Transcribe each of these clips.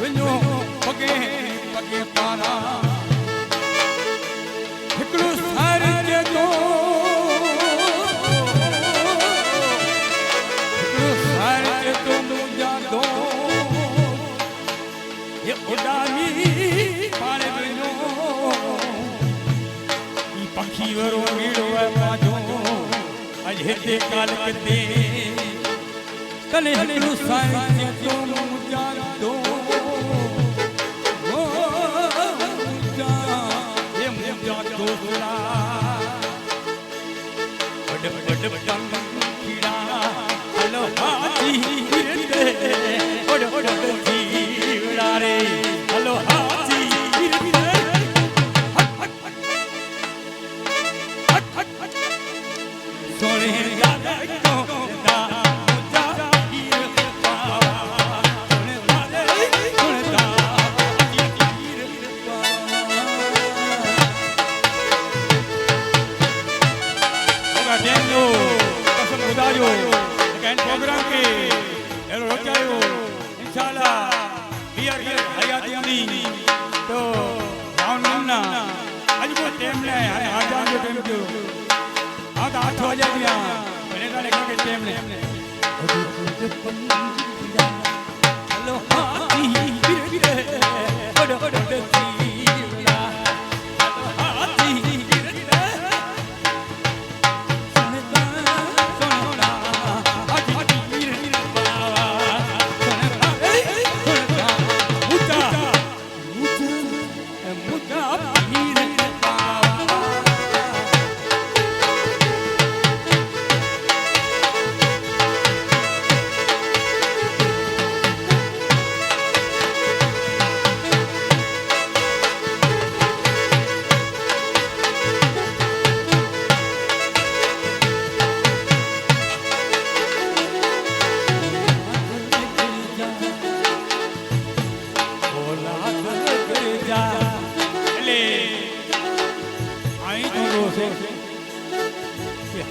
वञो पगे पगे पारा हिकिड़ो सार जे तो हिकिड़ो सार जे तो मुंहिंजा दो ये उडामी पाणे वञो ई पखी वरो नीड़ो आहे पाजो अॼु हिते काल किथे कले हिकिड़ो सार जे तो मुंहिंजा दो हेलो हाथी हेलो हाथी सोने प्रोग्राम के हेलो रोचायो इंशाल्लाह बियर हयाती तो राउंड ना आज को टाइम ले आजान जो टाइम जो हां तो 8 बजे दिया मैंने का लेकर के टाइम ले हेलो हाथी ओडो ओडो जीला हाथी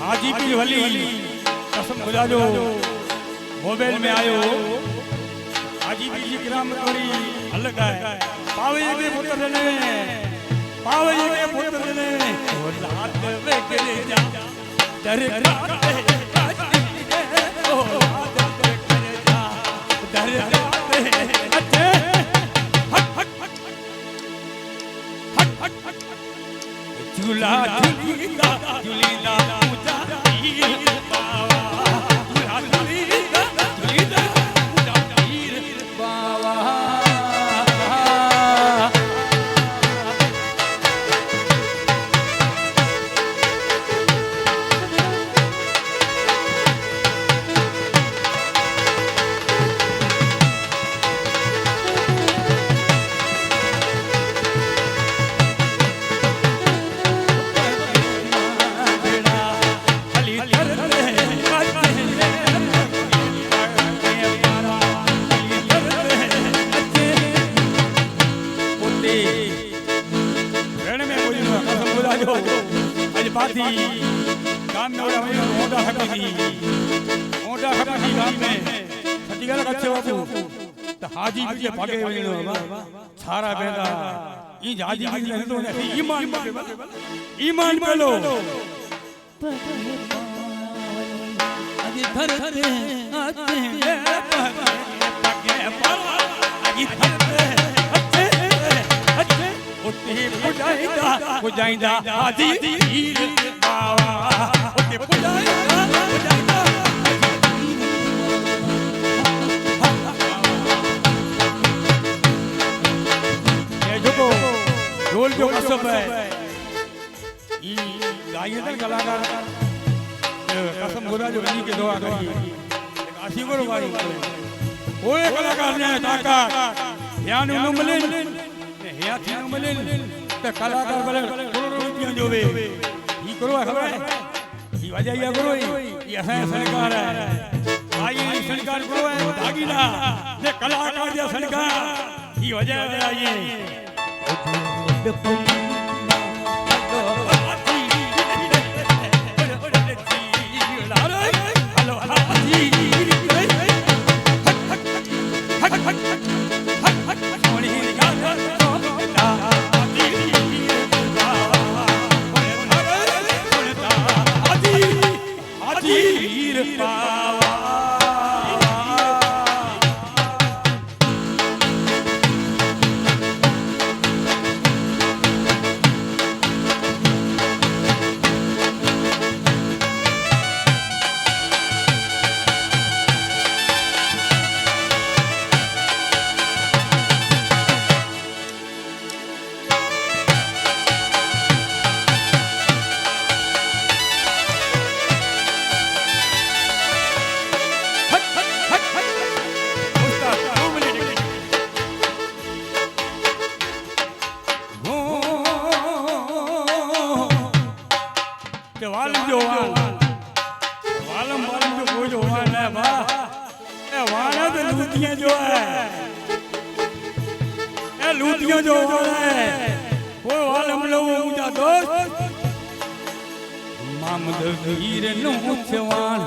हाजी पीर वली कसम खुदा जो मोबाइल में आयो हाजी पीर जी किरामत वरी अलग है पावे के पुत्र ने औलाद वे करे जा दर झूला झूलीला झूलीला मुझा पीर बावा झूला झूलीला झूलीला मुझा पीर बावा आज बाती गांव में ओडा खपी गांव में सती गल अच्छे बाबू तो हाजी के भागे वणो छारा बेदा ई हाजी के तो ईमान पेलो आज धरते आते पगे पावा आज धरते उते पुजाइंदा हाजी पीर बावा उते पुजाइंदा ये जो रोल जो कसब है ई गायन कलाकार कसम खुदा जो वनी के दुआ करी आशी को गाई ओए कलाकार ने ताकत यान न मिले या थी मिले त कलाकार भले करोड़ रुपया जो वे ई करो खबर है ई वजह ये करो ये है सरकार है आई सरकार करो है दागीना ने कलाकार या सरकार ई वजह आई हेलो જો વાલમ જો કોઈ જો વાન હે બા એ વાન હે તો લૂટિયા જો હે એ લૂટિયા જો વાન હે કોઈ વાલમ લો ઊંચા દોસ્ત મામદ વીર નું જવાન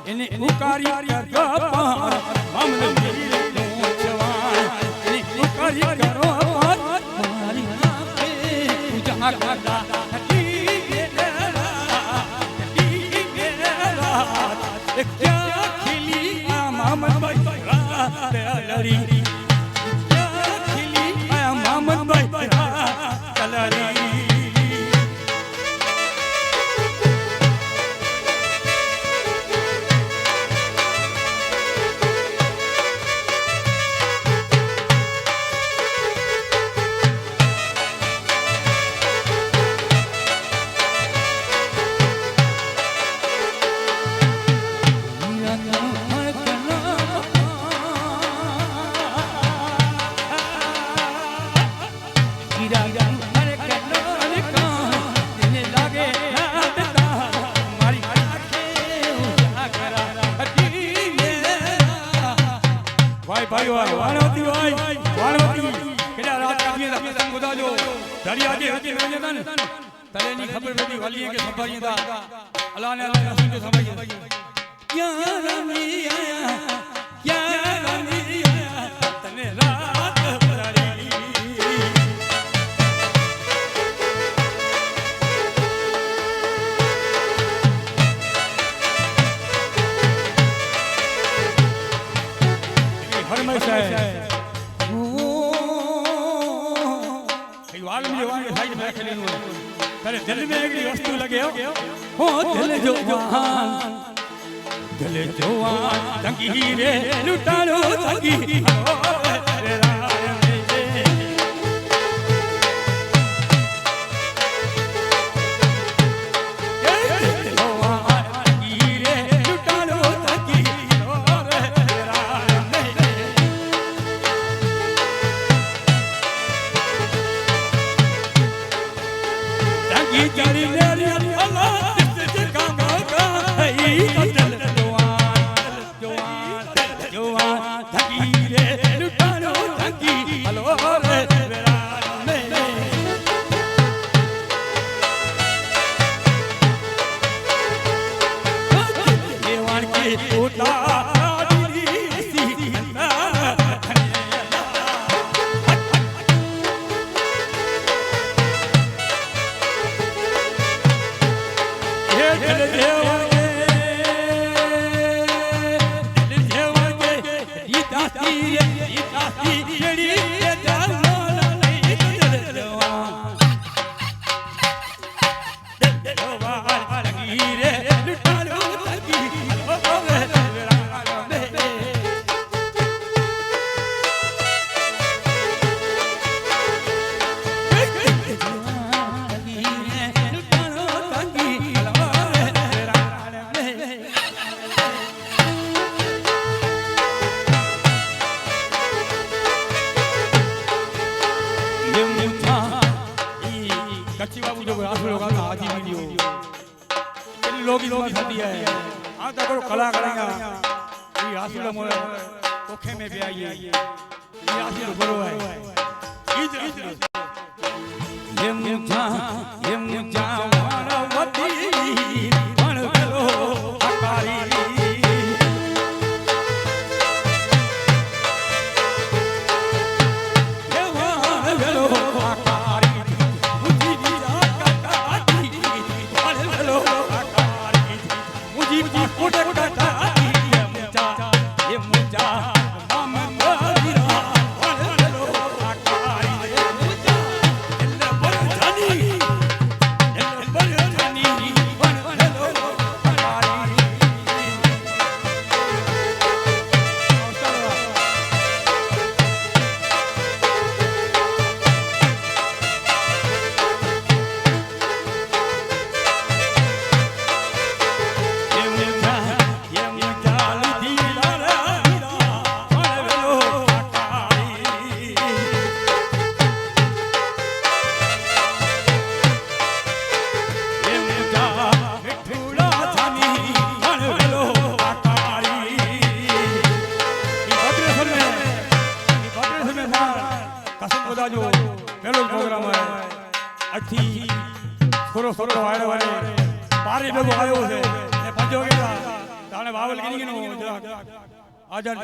એને ઉકારી કરો પાર મામદ વીર નું જવાન એને ઉકારી કરો પાર મારી આપે પૂજા કરતા क्या खिली मामद भाई रात लड़ी क्या खिली मामद भाई रात लड़ी तलेनी खबर पड़ी वाली है कि संभालिए था अल्लाह ने रसूल को संभालिए क्या रानी आया क्या रानी आया तने रात बरारी हमेशा है वाल में वाल साइड में रख लेनो तेरे दिल में एक वस्तु लगे हो दिल जवान तंगी रे लुटारो तंगी रे लोग है हाँ तो करो कला करेंगे ये हासिल मोए कोखे में भी आइए ये हासिल बरो है ये मुझा वानवती पण गलो अकारी ये वान गलो अकारी मुझी दिया काटी पण गलो कोटे कोटा ये मुझा मामद वीरा वाले लो आकारी ये मुझा दिल पर जानी આજથી થોડો વાળો બારે ભેગો આવ્યો છે ને પંજો ગયા તાણે બાવલ ગીની નો આજાદ